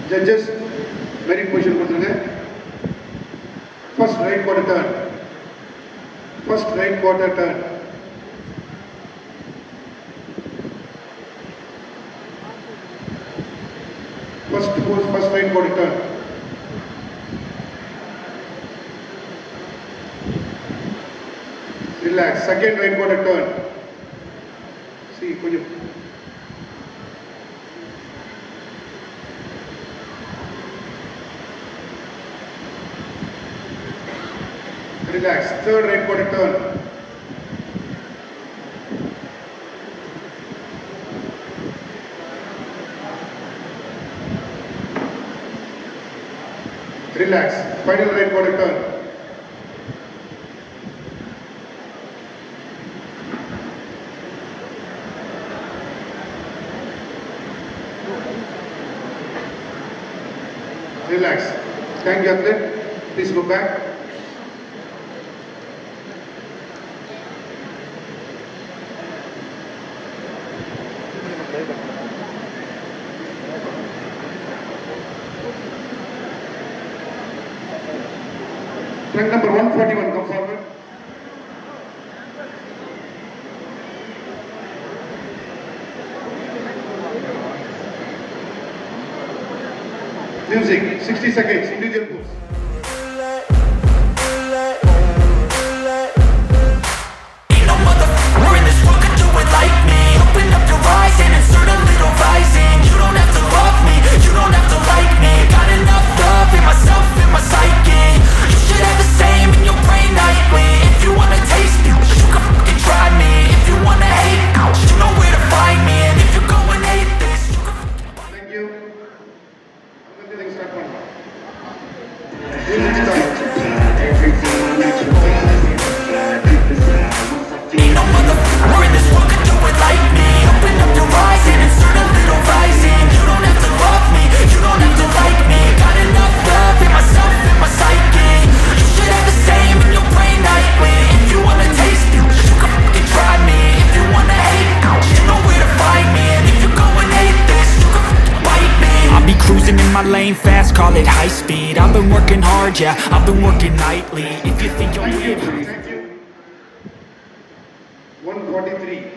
Judges, merit position கொடுத்துருங்க. First right quarter turn. First right quarter turn. First right quarter turn. Relax. Second right quarter turn. See, கொஞ்சம் relax. Third right quarter turn. Relax. Final right quarter turn. Relax. Thank you, athlete. Please go back. Rank number 141, come forward. Music, 60 seconds, individual pose. Ain't no motherfucker in this world could do it like me. Open up your eyes and insert a little rising. You don't have to love me, you don't have to like me. Got enough love in myself, in my psyche. You should have the same in your brain nightly. If you wanna taste me, you can fucking try me. If you wanna hate, you know where to find me. And if you're going hate this, you can fucking... Thank you. Everything start one. Ain't no motherfucker in this world could do it like me. Open up your eyes and insert a little rising. You don't have to love me, you don't have to like me. Got enough love in myself, in my psyche. You should have the same in your brain nightly. If you wanna taste me, you can fucking try me. If you wanna hate, you know where to find me. And if you're going hate this, you can fucking bite me. I'll be cruising in my lane fast, call it high speed. I've been working hard, yeah, I've been working nightly. If you think you're weird, Thank you. 143.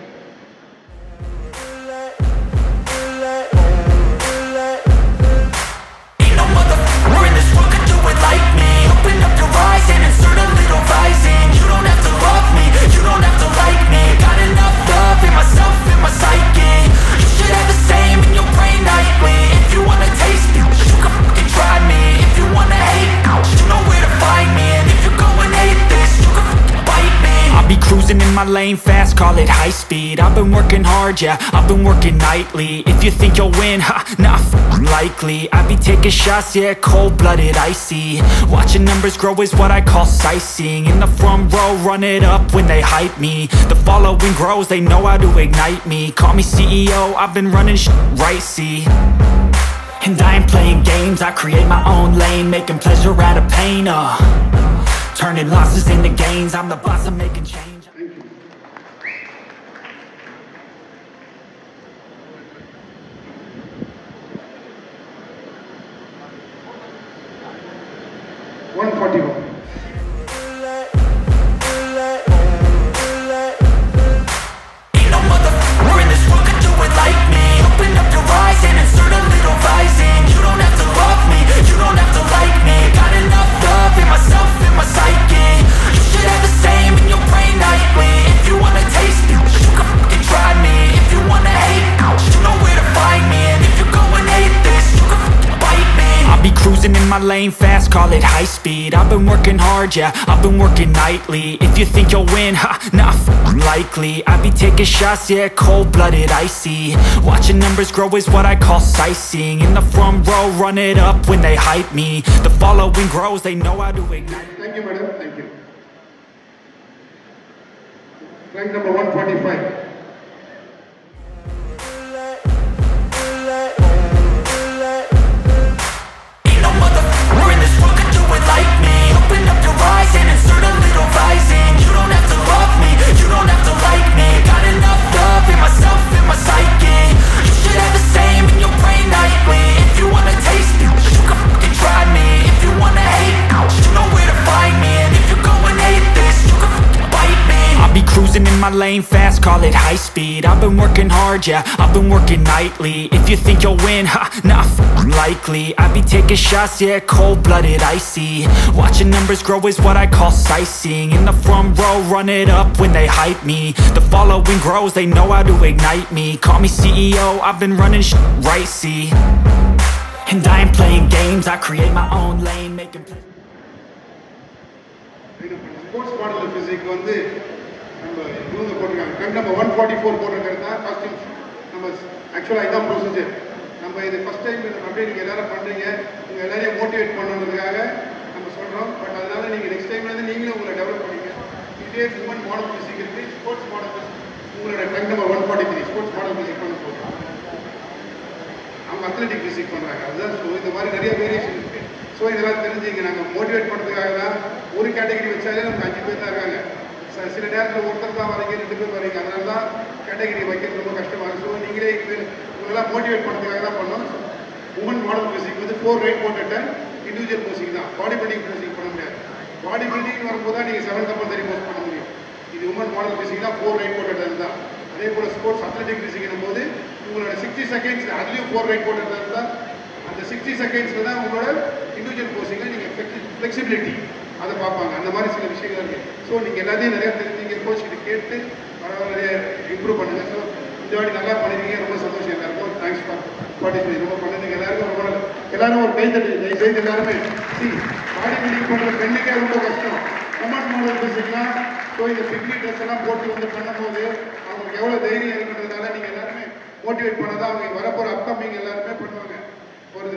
ain't no motherfucker in this world could do it like me. Open up your eyes and insert a little rising. You don't have to love me, you don't have to like me. Got enough love in myself, in my psyche. You should have the same in your brain nightly. If you wanna taste me, you can fucking try me. If you wanna hate, you know where to find me. And if you're going hate this, you can fucking bite me. I'll be cruising in my lane fast, call it high speed. I've been working hard, yeah, I've been working nightly. If you think you'll win, ha, not likely. I be taking shots, yeah, cold-blooded, icy. Watching numbers grow is what I call sightseeing. In the front row, run it up when they hype me. The following grows, they know how to ignite me. Call me CEO, I've been running shit right, see. And I ain't playing games, I create my own lane. Making pleasure out of pain, turning losses into gains. I'm the boss, I'm making change. Thank you. One 41. Ain't no motherfucker in this world could do it like me. Open up your eyes and insert a little rising. You don't have to love me, you don't have to like me. Got enough love in myself, in my psyche. You should have the same in your brain nightly. If you wanna taste me, you can fucking try me. If you wanna hate, you know where to find me. And if you're going hate this, you can fucking bite me. I'll be cruising in my lane fast, call it high speed. I've been working hard, yeah, I've been working nightly. If you think you'll win, ha, not likely. I be taking shots, yeah, cold-blooded, icy. Watching numbers grow is what I call sightseeing. In the front row, run it up when they hype me. The following grows, they know how to ignite. Thank you, madam. Thank you. Rank number 145. Ain't no motherfucker in this world could do it like me. Open up your eyes and insert a little rising. You don't have to love me, you don't have to like me. Got enough love in myself, in my psyche. You should have the same in your brain nightly. If you wanna taste me, my lane fast, call it high speed. I've been working hard, yeah, I've been working nightly. If you think you'll win, ha, not likely. I be taking shots, yeah, cold-blooded, icy. Watching numbers grow is what I call sightseeing. In the front row, run it up when they hype me. The following grows, they know how to ignite me. Call me CEO, I've been running right, see. And I ain't playing games, I create my own lane, making sports model physique வந்து நம்ம இவங்க போட்டிருக்காங்க. கண் நம்ம 144 போட்டிருக்கிறது தான் costumes. நம்ம ஆக்சுவலாக இதுதான் ப்ரொசீஜர். நம்ம இது ஃபஸ்ட் டைம் அப்படியே நீங்கள் எல்லாரும் பண்ணுறீங்க, நீங்கள் எல்லாரையும் மோட்டிவேட் பண்ணுறதுக்காக நம்ம சொல்கிறோம். பட் அதனால நீங்கள் நெக்ஸ்ட் டைம்லேருந்து நீங்களும் உங்களை டெவலப் பண்ணிங்க. இதே உமன் மாடல் பிசிக் இருக்குது, ஸ்போர்ட்ஸ் மாடல் உங்களோட கண் நம்ம 143 ஸ்போர்ட்ஸ் மாடல் பிசிக் பண்ண போகிறோம். அவங்க அத்லெட்டிக் பிசிக் பண்ணுறாங்க. அதுதான் ஸோ இந்த மாதிரி நிறைய வேரியேஷன் இருக்குது. ஸோ இதெல்லாம் தெரிஞ்சுங்க. நாங்கள் மோட்டிவேட் பண்ணுறதுக்காக தான் ஒரு கேட்டகரி வச்சாலே நமக்கு 5 பேர் தான் இருக்காங்க. சில நேரத்தில் ஒருத்தர் தான் வரீங்க, 2 பேர் வரீங்க. அதனால தான் கேட்டகரி வைக்கிறது ரொம்ப கஷ்டமாக இருக்கும். ஸோ நீங்களே உங்களெல்லாம் மோட்டிவேட் பண்ணுறதுக்காக தான் பண்ணோம். உமன் மாடல் பிசிக் வந்து 4 ரைட் போட்டு இண்டிவிஜுவல் போசிங் தான். பாடி பில்டிங் போசிங் பண்ண முடியாது. பாடி பில்டிங் வரும்போது தான் நீங்கள் 7 கம்பல்சரி போஸ்ட் பண்ண முடியும். இது உமன் மாடல் பிசிக்னா 4 ரைட் போட்டு தான். அதே போல் ஸ்போர்ட்ஸ் அத்லெட்டிக் பிசிக்னும் போது உங்களோட 60 செகண்ட்ஸ் அதுலேயும் 4 ரைட் போட்டு தான். அந்த 60 செகண்ட்ஸில் தான் உங்களோட இண்டிவிஜுவல் போசிங்கில் நீங்கள் ஃப்ளெக்சிபிலிட்டி அதை பார்ப்பாங்க. அந்த மாதிரி சில விஷயங்கள் இருக்குது. ஸோ நீங்கள் எல்லாத்தையும் நிறையா தெரிஞ்சுங்க, கோச் கிட்ட கேட்டு நிறைய இம்ப்ரூவ் பண்ணுங்கள். ஸோ இந்த வாட்டி நல்லா பண்ணிருக்கீங்க, ரொம்ப சந்தோஷம். எல்லாருக்கும் தேங்க்ஸ் ஃபார் பார்ட்டிசிபேட். ரொம்ப பண்ணுங்க எல்லாருக்கும் ரொம்ப நல்லா. எல்லாரும் ஒரு கை தட்டி செய்து எல்லாருமே பாடி பில்டிங் பண்ணுற பெண்ணுக்கே ரொம்ப கஷ்டம். உமன் மாடல் பிசிக்னா ஸோ இந்த பிக்னி ட்ரெஸ் எல்லாம் போட்டு வந்து பண்ணும்போது அவங்களுக்கு எவ்வளோ தைரியம் இருக்குன்றதுனால நீங்கள் எல்லாருமே மோட்டிவேட் பண்ணதான் அவங்க வரப்போகிற அப்கமிங் எல்லாருமே பண்ணுவாங்க. ஒரு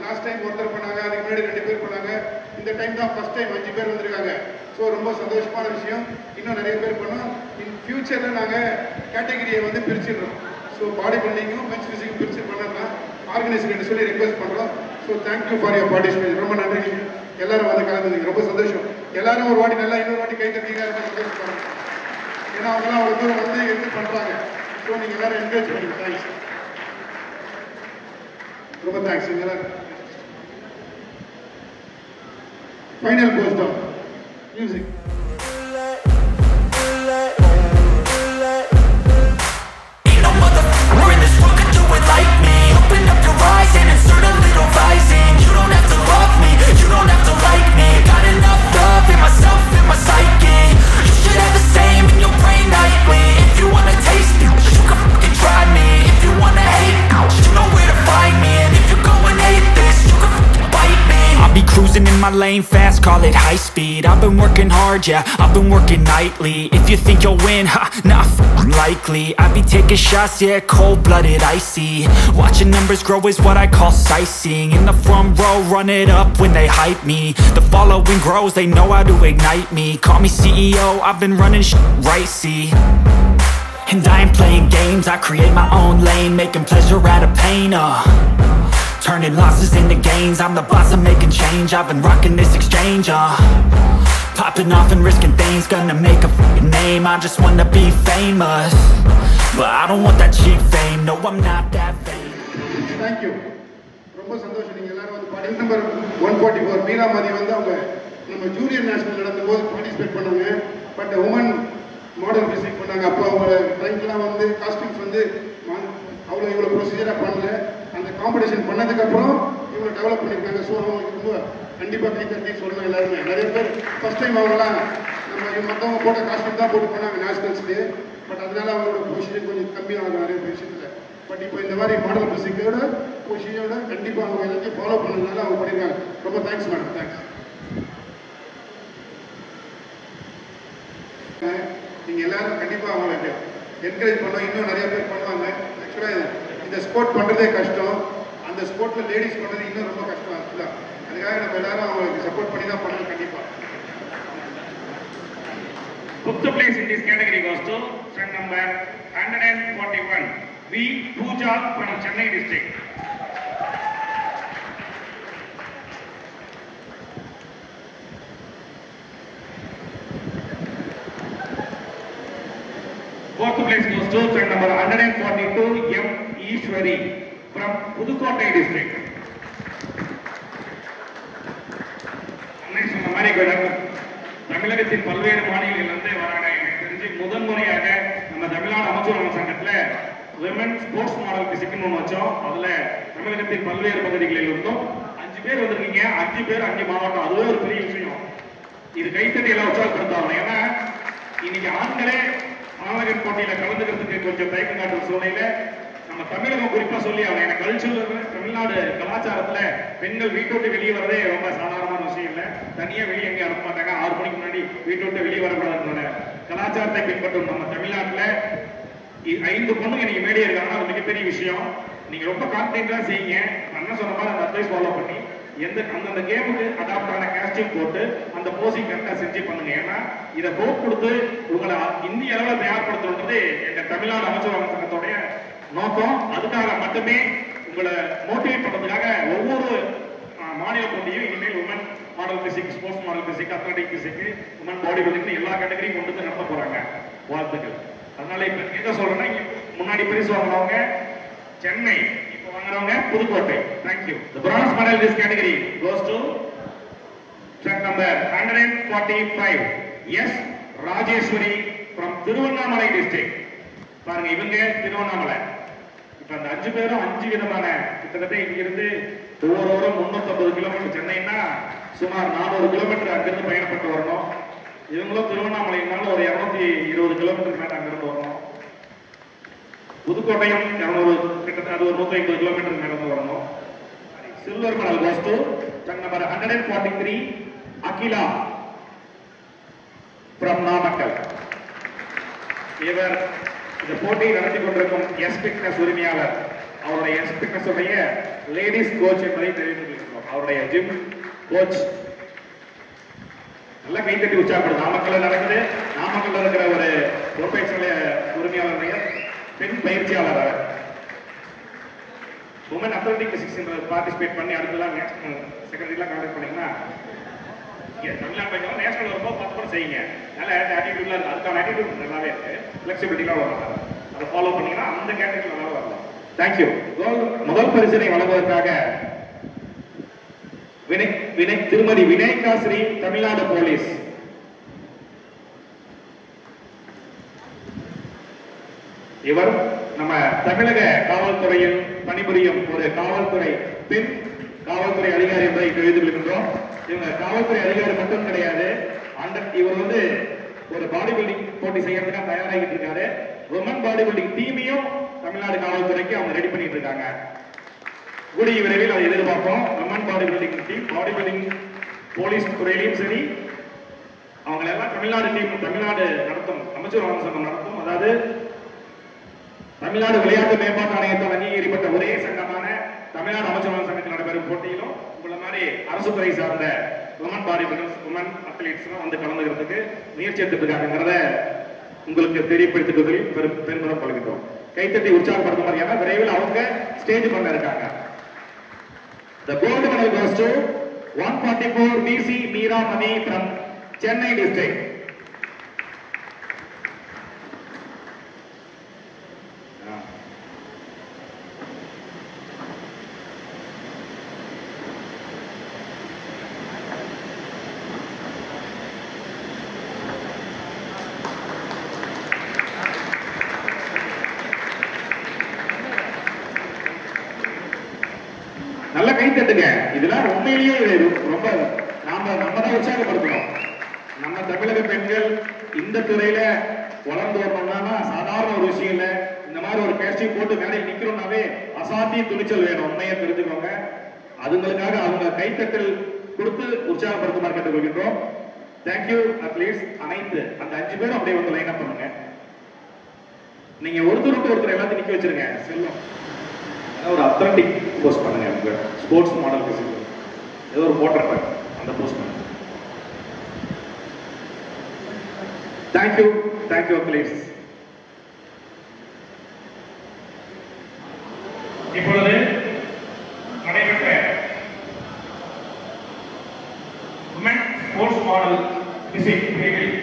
லாஸ்ட் டைம் ஒருத்தர் பண்ணாங்க, அதுக்கு முன்னாடி 2 பேர் பண்ணாங்க. இந்த டைம் தான் ஃபர்ஸ்ட் டைம் 5 பேர் வந்திருக்காங்க. ஸோ ரொம்ப சந்தோஷமான விஷயம். இன்னும் நிறைய பேர் பண்ணோம். இன் ஃபியூச்சரில் நாங்கள் கேட்டகரியை வந்து பிரிச்சிடுறோம். ஸோ பாடி பில்டிங்கும் மென்ஸ் ஃபிசிக்கும் பிரிச்சு பண்ணலாம் ஆர்கனைசேஷன் சொல்லி ரெக்வஸ்ட் பண்ணுறோம். So thank you for your participation. ரொம்ப நன்றி. எல்லாரும் வந்து கலந்துங்க, ரொம்ப சந்தோஷம். எல்லாரும் ஒரு வாட்டி நல்லா இன்னொரு வாட்டி கை தட்டிங்க, ரொம்ப சந்தோஷப்படுறாங்க. ஏன்னா அவங்களாம் அவ்வளோ தூரம் வந்து எடுத்து பண்ணுறாங்க. ஸோ நீங்கள் எல்லாரும் என்கரேஜ் பண்ணுங்க. தேங்க்ஸ், ரொம்ப thanks. Final post of music. like me. Open up your eyes and insert a little rising. You don't have to love me, you don't have to like me. Got enough love in myself, in my psyche. You should have the same in your brain nightly. If you wanna taste it, you can fucking try me. If you wanna hate, you know where to find me. And if you go and hate this, you can fucking bite me. I'll be cruising in my lane fast, call it high speed. I've been working hard, yeah, I've been working nightly. If you think you'll win, ha, not likely. I be taking shots, yeah, cold-blooded, icy. Watching numbers grow is what I call sightseeing. In the front row, run it up when they hype me. The following grows, they know how to ignite me. Call me CEO, I've been running right, see. And I ain't playing games, I create my own lane, making pleasure out of pain, turning losses into gains. I'm the boss, I'm making change. I've been rocking this exchange, popping off and risking things, gonna make a f***ing name. I just wanna be famous, but I don't want that cheap fame. No, I'm not that vain. Thank you. ரொம்ப சந்தோஷம். நீங்கள் எல்லாரும் வந்து பாடி number 144 மீராமதி வந்து அவங்க நம்ம junior national நடந்தபோது participate பண்ணாங்க. பட் உமன் மாடல் பிசிக் பண்ணாங்க. அப்போ அவங்க டைம்லாம் வந்து காஸ்டியூம்ஸ் வந்து அவ்வளோ இவ்வளோ ப்ரொசீஜராக பண்ணல. அந்த காம்படிஷன் பண்ணதுக்கப்புறம் இவ்வளோ டெவலப் பண்ணியிருக்காங்க. ஸோ அவங்களுக்கு ரொம்ப கண்டிப்பாக கை தட்டி சொல்லணும். எல்லாருமே நிறைய பேர் ஃபஸ்ட் டைம் அவங்களாம் நம்ம மற்றவங்க போட்ட காஸ்டியூம் தான் போட்டு பண்ணாங்க நேஷனல்ஸ்க்கு. பட் அதனால அவங்களோட பொசிஷன் கொஞ்சம் கம்மியாகும் நிறைய விஷயத்தில். பட் இப்போ இந்த மாதிரி மாடல் பிசிக்கோட பொசிஷனோட கண்டிப்பாக அவங்க எல்லாத்தையும் ஃபாலோ பண்ணதுனால அவங்க பண்ணியிருக்காங்க. ரொம்ப தேங்க்ஸ் மேடம், தேங்க்ஸ். நீங்கள் எல்லாரும் கண்டிப்பாக அவங்களுக்கு என்கரேஜ் பண்ணோம். இன்னும் நிறைய பேர் பண்ணுவாங்க. ஆக்சுவலாக இந்த ஸ்போர்ட் பண்ணுறதே கஷ்டம். அந்த ஸ்போர்ட்டில் லேடிஸ் பண்ணுறது இன்னும் ரொம்ப கஷ்டம் ஆக்சுவலாக. அதுக்காக நம்ம எல்லாரும் அவங்களுக்கு சப்போர்ட் பண்ணி தான் பண்ணணும் கண்டிப்பாக. Fifth place in this category goes to son number 141, V. Pooja from Chennai district. Fourth place goes to son number 142, M. Ishwari from Pudukkottai district. சொன்ன மாதிரி தமிழகத்தின் பல்வேறு மாநிலங்களிலிருந்து வராங்க. எனக்கு தெரிஞ்சு முதன்முறையாக விமன் ஸ்போர்ட்ஸ் மாடல் பிசிக்னு ஒன்று வச்சோம். அதுல தமிழகத்தின் பல்வேறு பகுதிகளில் இருந்தும் 5 பேர் வந்திருக்கீங்க. 5 பேர் 5 மாவட்டம். அதுவே ஒரு பெரிய விஷயம். இது கைத்தட்டி எல்லாம் உற்சாகப்படுத்தாங்க. ஏன்னா இன்னைக்கு ஆண்களே மாநகர் போட்டியில கலந்துக்கிறதுக்கு கொஞ்சம் தயக்கம் காட்டுற சூழ்நிலையில நம்ம தமிழகம் குறிப்பா சொல்லி அவங்க எனக்கு கல்ச்சரல் தமிழ்நாடு கலாச்சாரத்துல பெண்கள் வீட்டை விட்டு வெளியே வரதே ரொம்ப சாதாரணமான விஷயம் இல்லை. தனியா வெளியே எங்கேயும் அனுப்ப மாட்டாங்க. 6 மணிக்கு முன்னாடி வீட்டை விட்டு வெளியே வரக்கூடாதுன்ற கலாச்சாரத்தை பின்பற்றும் நம்ம தமிழ்நாட்டுல 5 பொண்ணுங்க இன்னைக்கு மேடையே இருக்காங்கன்னா அது மிகப்பெரிய விஷயம். நீங்க ரொம்ப கான்பிடென்டா செய்யுங்க. அண்ணன் சொன்ன மாதிரி அந்த அட்வைஸ் ஃபாலோ பண்ணி அந்தந்த கேமுக்கு அடாப்ட் ஆன காஸ்டியூம் போட்டு அந்த போசிங் கரெக்டா செஞ்சு பண்ணுங்க. ஏன்னா இதை போட் கொடுத்து உங்களை இந்திய அளவில் தயார்படுத்துறது எங்க தமிழ்நாடு அமைச்சர் சங்கத்தோடைய நோக்கம். அதுக்காக மட்டுமே உங்களை மோட்டிவேட் பண்றதுக்காக ஒவ்வொரு மாநில போட்டியும் இனிமேல் women model physique, sports model physique, athletic physique, women body building எல்லா கேட்டகரியும் கொண்டு வந்து நடத்த போறாங்க. வாழ்த்துக்கள். அதனால இப்ப எங்க சொல்றேன்னா முன்னாடி பரிசு வாங்கினவங்க சென்னை, இப்ப வாங்குறவங்க Pudukkottai. Thank you. The bronze medal in this category goes to track number 145. Yes, Rajeswari from Tiruvannamalai district. பாருங்க இவங்க திருவண்ணாமலை. இப்ப அந்த 5 பேரும் 5 விதமான கிட்டத்தட்ட இங்கிருந்து ஒவ்வொருவரும் 350 கிலோமீட்டர், சென்னைன்னா சுமார் 400 கிலோமீட்டர் அங்கிருந்து பயணப்பட்டு வரணும். இவங்களும் திருவண்ணாமலைனால ஒரு 220 கிலோமீட்டர் மேல அங்கிருந்து வரணும். புதுக்கோட்டையும் 200 கிட்டத்தட்ட அது ஒரு 150 கிலோமீட்டர் மேல வரணும். Silver medal goes to track number 143 Akila from Namakkal. இவர் இந்த போட்டியை நடத்தி கொண்டிருக்கும் எஸ் ஃபிட்னஸ் உரிமையாளர். அவருடைய எஸ் ஃபிட்னஸ் உடைய லேடிஸ் கோச் என்பதை தெரிவித்துள்ளோம். அவருடைய ஜிம் கோச் நல்லா கைத்தட்டி உற்சாகப்படும். நாமக்கல்ல நடக்குது. நாமக்கல்ல இருக்கிற ஒரு ப்ரொஃபஷனல் உரிமையாளருடைய பெண் பயிற்சியாளர் அவர். உமன் அத்லட்டிக் பிசிக்ஸ் பார்ட்டிசிபேட் பண்ணி அடுத்தலாம் நேஷனல் செக்ரட்டரிலாம் கான்டாக்ட் பண்ணீங்கன்னா தமிழ்நாடு நேஷனல் வரும்போது 10% செய்யுங்க. நல்ல ஆட்டிடியூட்லாம் இருக்கு. அதுக்கான ஆட்டிடியூட் நல்லாவே இருக்கு. ஃபிளெக்சிபிலிட்டிலாம் வரும். அதை ஃபாலோ பண்ணீங்கன்னா அந்த கேட்டகரி நல்லா வரலாம். தேங்க்யூ. முதல் பரிசினை வழங்குவதற்காக திருமதி வினய்கா ஸ்ரீ, தமிழ்நாடு போலீஸ். இவர் நம்ம தமிழக காவல்துறையில் பணிபுரியும் ஒரு காவல்துறை பெண் காவல்துறை அதிகாரி என்பதை தெரிவித்துக் கொள்கின்றோம். இவங்க காவல்துறை அதிகாரி மட்டும் கிடையாது. இவர் வந்து ஒரு பாடி பில்டிங் போட்டி செய்யறதுக்காக தயாராகிட்டு இருக்காரு. உமன் பாடி பில்டிங் டீமையும் தமிழ்நாடு காவல்துறைக்கு அவங்க ரெடி பண்ணிட்டு இருக்காங்க. கூடிய விரைவில் அதை எதிர்பார்ப்போம். Woman body building team, body building police துறையிலையும் சரி, அவங்க எல்லாம் தமிழ்நாடு டீம் தமிழ்நாடு நடத்தும் அமைச்சர் சங்கம் நடத்தும். அதாவது தமிழ்நாடு விளையாட்டு மேம்பாட்டு ஆணையத்தால் அங்கீகரிக்கப்பட்ட ஒரே சங்கமான தமிழ்நாடு அமைச்சர் சங்கத்தில் நடைபெறும் போட்டியிலும் உங்களை மாதிரி அரசு துறை சார்ந்த women body builders, women athletes வந்து கலந்துக்கிறதுக்கு முயற்சி எடுத்துட்டு இருக்காங்கிறத உங்களுக்கு தெரியப்படுத்துவதில் பெருமிதம் கொள்கின்றோம். கைத்தட்டி உற்சாகப்படுத்த மாதிரி. ஏன்னா விரைவில் அவங்க ஸ்டேஜ் பண்ண இருக்காங்க. The gold medal goes to 144 DC Meera Mani from Chennai district. நல்ல கை தட்டுங்க. இதெல்லாம் உண்மையிலேயே ரொம்ப நம்ம தான் உற்சாகப்படுத்தணும். நம்ம தமிழக பெண்கள் இந்த துறையில வளர்ந்து வரணும்னா சாதாரண ஒரு விஷயம் இல்ல. இந்த மாதிரி ஒரு கேஸ்டிங் போட்டு மேடையில் நிக்கிறோம்னாவே அசாத்திய துணிச்சல் வேணும். உண்மையை தெரிஞ்சுக்கோங்க. அதுங்களுக்காக அவங்க கைத்தட்டல் கொடுத்து உற்சாகப்படுத்துமாறு கேட்டுக்கொள்கின்றோம். Thank you at least. அனைத்து அந்த 5 பேரும் அப்படியே வந்து லைன் அப் பண்ணுங்க. நீங்க ஒருத்தர் எல்லாத்தையும் நிக்க வச்சிருங்க. செல்லும் ஒரு அத்லட்டிக் போஸ்ட் பண்ணுங்க. உங்க ஸ்போர்ட்ஸ் மாடல் பிசிக் ஏதோ ஒரு போட்டிருப்பாங்க, அந்த போஸ்ட் பண்ணுங்க. தேங்க்யூ. Thank you athletes. இப்பொழுது நடைபெற்ற உமன் ஸ்போர்ட்ஸ் மாடல் பிசிக் பிரிவில்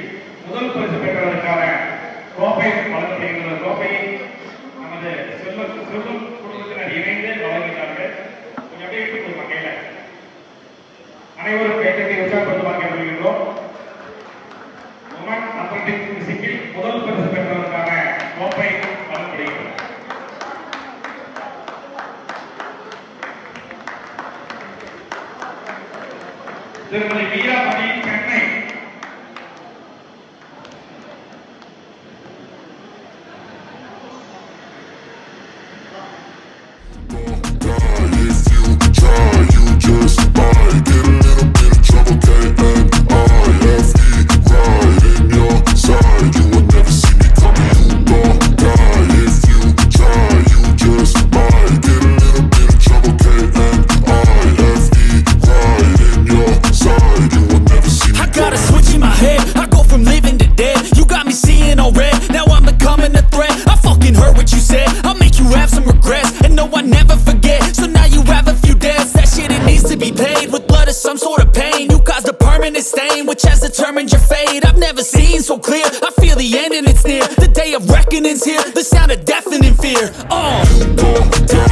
முதல் பரிசு பெற்றதற்கான கோப்பை வழங்கப்படுகின்ற கோப்பையை நமது செல்லும் குடும்பத்தினர் இணைந்து வழங்குகிறார்கள். கொஞ்சம் அப்படியே எடுத்து கொடுப்பாங்க கையில. அனைவரும் கைத்தட்டி உற்சாகப்படுத்துமாறு கேட்டுக்கொள்கின்றோம். உமன் அத்லட்டிக் பிசிக்கில் முதல் பரிசு பெற்றதற்கான கோப்பை வழங்கப்படுகிறது. திருமதி Veeramani Chennai. If you try, you just might get a little bit of trouble. K-N-I-F-E, right in your side. You will never see me coming. You gon' die. If you try, you just might get a little bit of trouble. K-N-I-F-E, right in your side. You will never see me. I got a switch in my head. I go from living to dead. You got me seeing all red. Now I'm becoming a threat. I fucking heard what you said. I'll make you have some regrets. And no, I never forget. So now you have a few debts. That shit, it needs to be paid with blood or some sort of pain. You caused a permanent stain, which has determined your fate. I've never seen so clear. I feel the end and it's near. The day of reckoning's here. The sound of deafening fear. You gon' die.